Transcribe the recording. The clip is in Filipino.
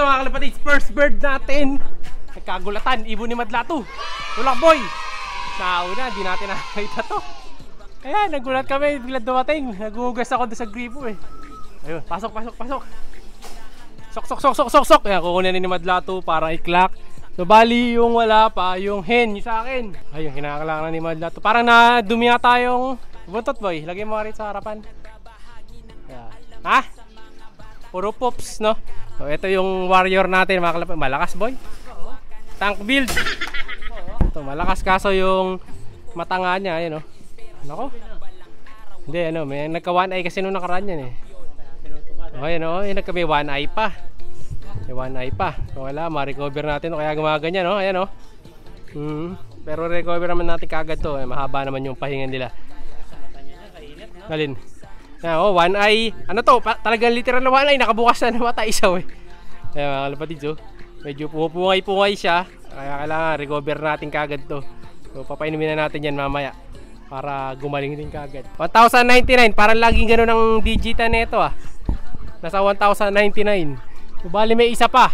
Ito mga kalapatids, first bird natin. Nagkagulatan, ibon ni Madlato. Tulak boy. Nauna, di natin nakita to. Ayan, nagulat kami, bigla dumating. Naguhugas ako doon sa gripo eh. Ayun, pasok. Sok. Ayan, kukunin ni Madlato parang iklak. So bali yung wala pa, yung hen, yung sa akin. Ayun, kinakailangan ni Madlato. Parang nadumi nga tayong buntot boy. Lagay mo rin sa harapan. Ayan. Ha? Puro pops, no? So ito yung warrior natin mga kalapatids. Malakas boy. Tank build. Ito, malakas kaso yung matanga niya, ayun, no? Nako. Hindi, ano, may nagka one eye kasi nung nakaraan yan eh. Okay, no? Yung nagka may one eye pa. May one eye pa. So wala, ma-recover natin. Kaya gumaganyan, no? Ayan, no? Pero recover naman natin kagad to. Mahaba naman yung pahingan nila. Alin? Oh, one eye. Ano to? Talagang literal na one eye. Nakabukas na mata isaw eh. Ayan mga kalapatids, oh. Medyo pumupungay-pungay siya. Kaya kailangan recover natin kagad to. So papainumin na natin yan mamaya para gumaling din kagad. 1,099, parang laging gano'n ang digita nito ah. Nasa 1,099. So bali may isa pa.